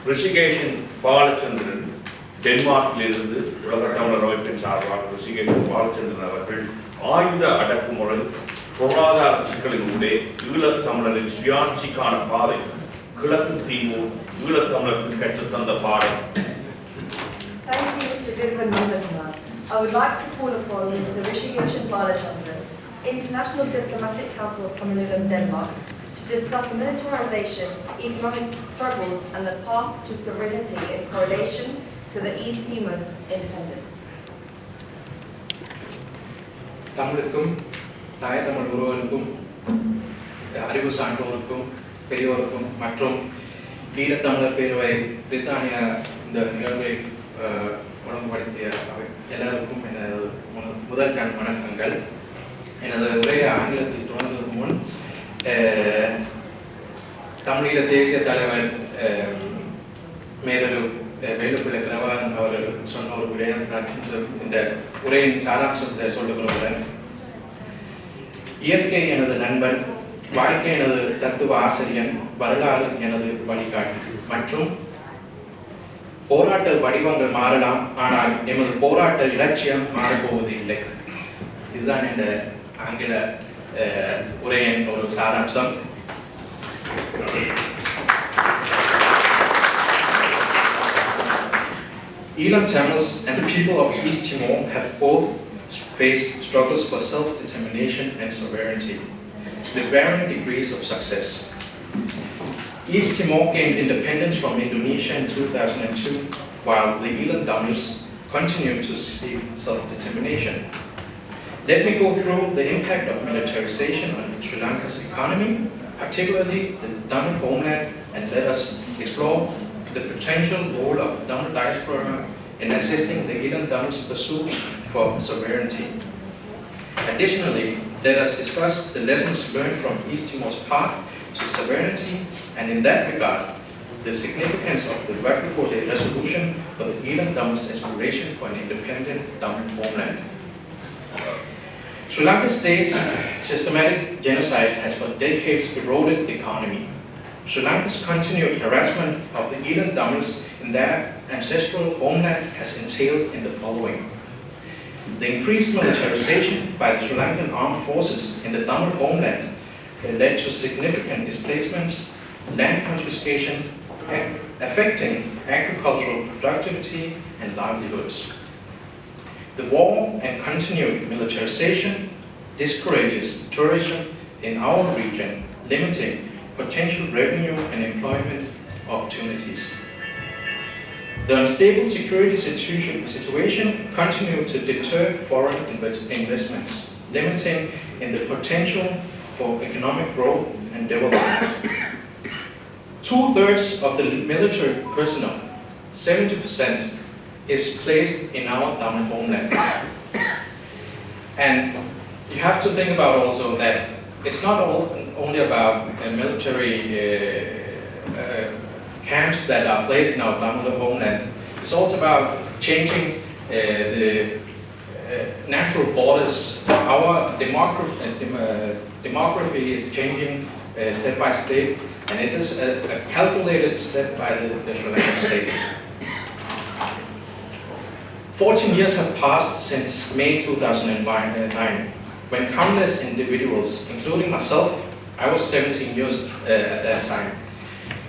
Rishigeshan Balachandran, டென்மார்க்கிலிருந்து உலக தமிழர் அமைப்பின் சார்பாக ரிஷிகேஷன் பாலச்சந்திரன் அவர்கள் ஆயுத அடக்குமுறை பொருளாதார சிக்கலினூடே ஈழத்தமிழரின் சுயாட்சிக்கான பாதை கிழக்கு தீமூர் ஈழத்தமிழருக்கு கற்றுத்தந்த பாடம். Thank you, Mr. Virman. I would like to call upon Mr. Rishigeshan Balachandran, International Diplomatic Council of Commonwealth Denmark, to discuss the militarization, economic struggles, and the path to sovereignty in correlation to the East Timor's independence. தமிழுக்கும் தாய தமிழ் உறவுகளுக்கும் அறிவு சான்றோருக்கும் பெரியோருக்கும் மற்றும் ஈழத்தமிழர் பேரவை பிரித்தானியா இந்த நிகழ்வை ஒழுங்குபடுத்திய எல்லாருக்கும் எனது முதல் கண் வணக்கங்கள். எனது உரையை ஆங்கிலத்தில் தொடங்குவதற்கு முன் தமிழீழ தேசிய தலைவர் மேதகு வேலுப்பிள்ளை பிரபாகரன் அவர்கள் சொன்ன ஒரு விடயம் இந்த உரையின் சாராம்சத்தை சொல்ல விரும்புகிறேன். இயற்கை எனது நண்பன், வாழ்க்கை எனது தத்துவ ஆசிரியன், வரலாறு எனது வழிகாட்டி மற்றும் போராட்ட வடிவங்கள் மாறலாம், ஆனால் எமது போராட்ட இலட்சியம் மாறப்போவது இல்லை. இதுதான் இந்த ஆங்கில உரையின் ஒரு சாராம்சம். Elam Tamils and the people of East Timor have both faced struggles for self-determination and sovereignty, with varying degrees of success. East Timor gained independence from Indonesia in 2002, while the Elam Tamils continued to seek self-determination. Let me go through the impact of militarization on Sri Lanka's economy, particularly the Tamil homeland, and let us explore the potential role of the Tamil diaspora in assisting the Elam Tamils' pursuit for sovereignty. Additionally, let us discuss the lessons learned from East Timor's path to sovereignty, and in that regard, the significance of the Vakapole resolution for the Elam Tamils' aspiration for an independent Tamil homeland. Sri Lanka state's systematic genocide has for decades eroded the economy. Sri Lanka's continued harassment of the Elam Tamils in their ancestral homeland has entailed in the following. The increased militarization by the Sri Lankan armed forces in the Tamil homeland led to significant displacements, land confiscation, affecting agricultural productivity and livelihoods. The war and continued militarization discourages tourism in our region, limiting potential revenue and employment opportunities. The unstable security situation continued to deter foreign investments, limiting in the potential for economic growth and development. 2/3 of the military personnel, 70%, is placed in our Tamil homeland. And you have to think about also that it's not only about military camps that are placed in our Tamil homeland. It's also about changing the natural borders. Our demography is changing step by step, and it is a calculated step by the Sri Lankan state. 14 years have passed since May 2009, when countless individuals, including myself, I was 17 years at that time,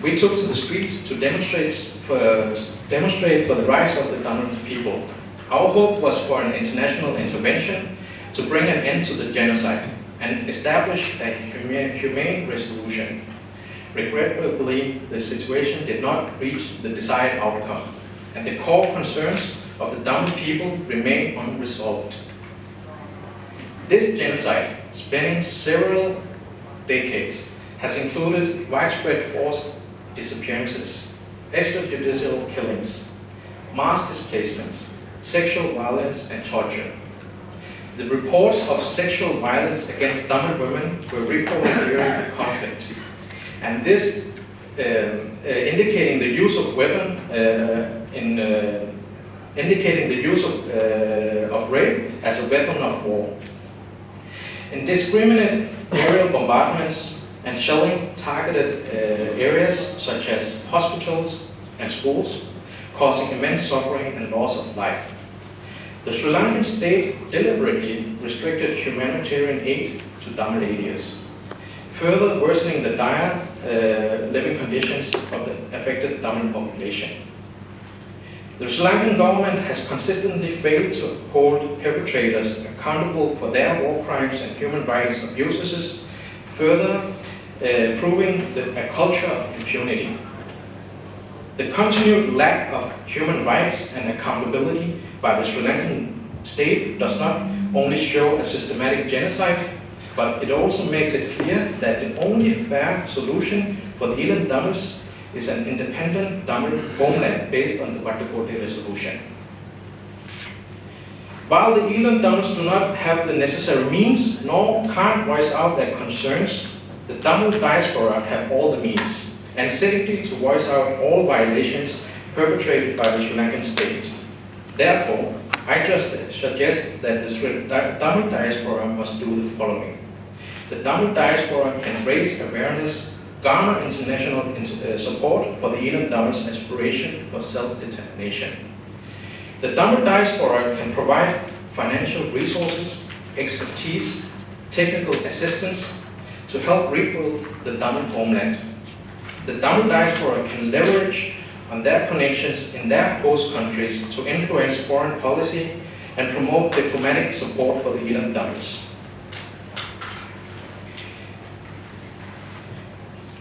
we took to the streets to demonstrate for the rights of the Tamil people. Our hope was for an international intervention to bring an end to the genocide and establish a humane resolution. Regrettably, the situation did not reach the desired outcome, and the core concerns of the Tamil people remain unresolved. This genocide, spanning several decades, has included widespread forced disappearances, extrajudicial killings, mass displacements, sexual violence, and torture. The reports of sexual violence against Tamil women were reported during the conflict, and this indicating the use of rape as a weapon of war. Indiscriminate aerial bombardments and shelling targeted areas such as hospitals and schools, causing immense suffering and loss of life. The Sri Lankan state deliberately restricted humanitarian aid to Tamil areas, further worsening the dire living conditions of the affected Tamil population. The Sri Lankan government has consistently failed to hold perpetrators accountable for their war crimes and human rights abuses, further proving a culture of impunity. The continued lack of human rights and accountability by the Sri Lankan state does not only show a systematic genocide, but it also makes it clear that the only fair solution for the Eland Tamils is an independent Tamil homeland based on the Vatukotte resolution. While the Eland Tamils do not have the necessary means nor can't voice out their concerns, the Tamil diaspora have all the means and safety to voice out all violations perpetrated by the Sri Lankan state. Therefore, I just suggest that the Tamil diaspora must do the following. The Tamil diaspora can raise awareness, garner international support for the Eland Tamils' aspiration for self-determination. The Tamil diaspora can provide financial resources, expertise, technical assistance to help rebuild the Tamil homeland. The Tamil diaspora can leverage on their connections in their host countries to influence foreign policy and promote diplomatic support for the Eland Tamils.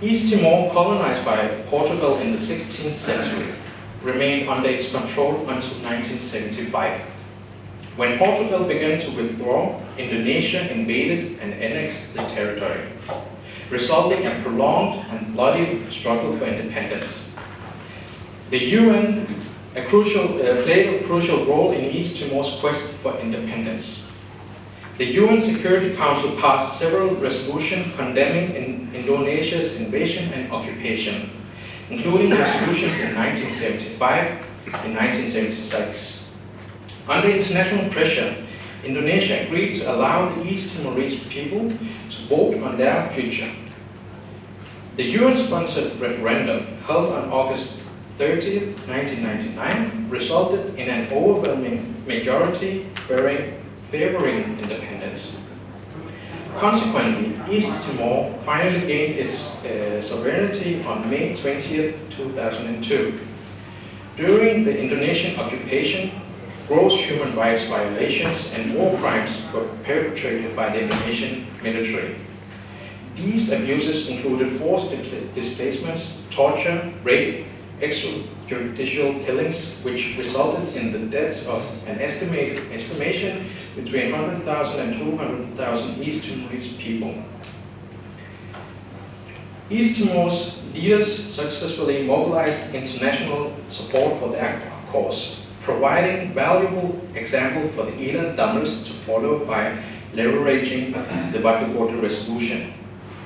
East Timor, colonized by Portugal in the 16th century, remained under its control until 1975. When Portugal began to withdraw, Indonesia invaded and annexed the territory, resulting in a prolonged and bloody struggle for independence. The UN played a crucial role in East Timor's quest for independence. The UN Security Council passed several resolutions condemning Indonesia's invasion and occupation, including resolutions in 1975 and 1976. Under international pressure, Indonesia agreed to allow the East Timorese people to vote on their future. The UN-sponsored referendum held on August 30, 1999, resulted in an overwhelming majority favoring independence. Consequently, East Timor finally gained its sovereignty on May 20, 2002. During the Indonesian occupation, gross human rights violations and war crimes were perpetrated by the Indonesian military. These abuses included forced displacements, torture, rape, extrajudicial killings, which resulted in the deaths of an estimation between 100,000 and 200,000 East Timorese people. East Timor's leaders successfully mobilized international support for their cause, providing valuable example for the Eland Tamils to follow by leveraging the Vatukotte resolution.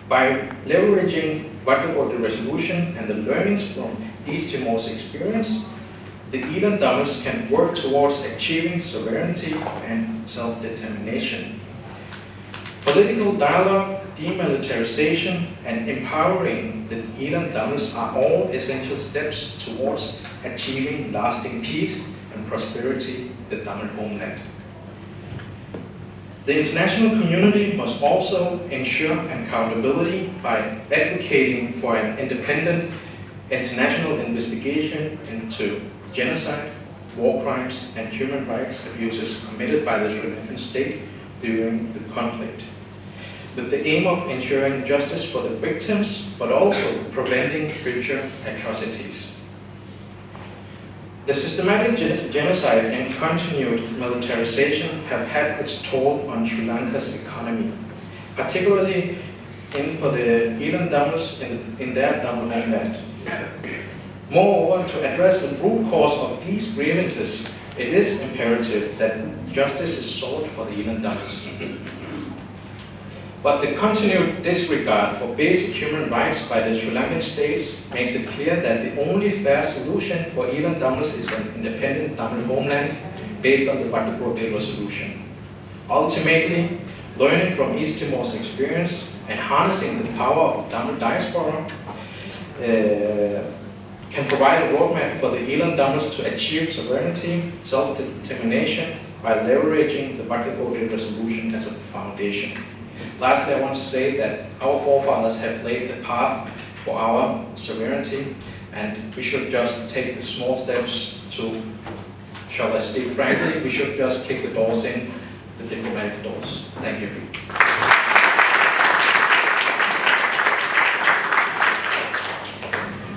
By leveraging Vatukotte resolution and the learnings from East Timor's experience, the Eland Tamils can work towards achieving sovereignty and self-determination. Political dialogue, demilitarization, and empowering the Eland Tamils are all essential steps towards achieving lasting peace and prosperity in the Tamil homeland. The international community must also ensure accountability by advocating for an independent international investigation into genocide, war crimes, and human rights abuses committed by the Sri Lankan state during the conflict, with the aim of ensuring justice for the victims, but also preventing future atrocities. The systematic genocide and continued militarization have had its toll on Sri Lanka's economy, particularly for the Eland Tamils in their Tamil homeland. Moreover, to address the root cause of these grievances, it is imperative that justice is sought for the Eland Tamils. But the continued disregard for basic human rights by the Sri Lankan states makes it clear that the only fair solution for Eland Tamils is an independent Tamil homeland based on the Vatukotte resolution. Ultimately, learning from East Timor's experience and harnessing the power of the Tamil diaspora, provide a roadmap for the Eland Dominions to achieve sovereignty, self-determination by leveraging the Bhakti resolution as a foundation. Lastly, I want to say that our forefathers have laid the path for our sovereignty, and we should just take the small steps to, shall I speak frankly, we should just kick the doors in, the diplomatic doors. Thank you.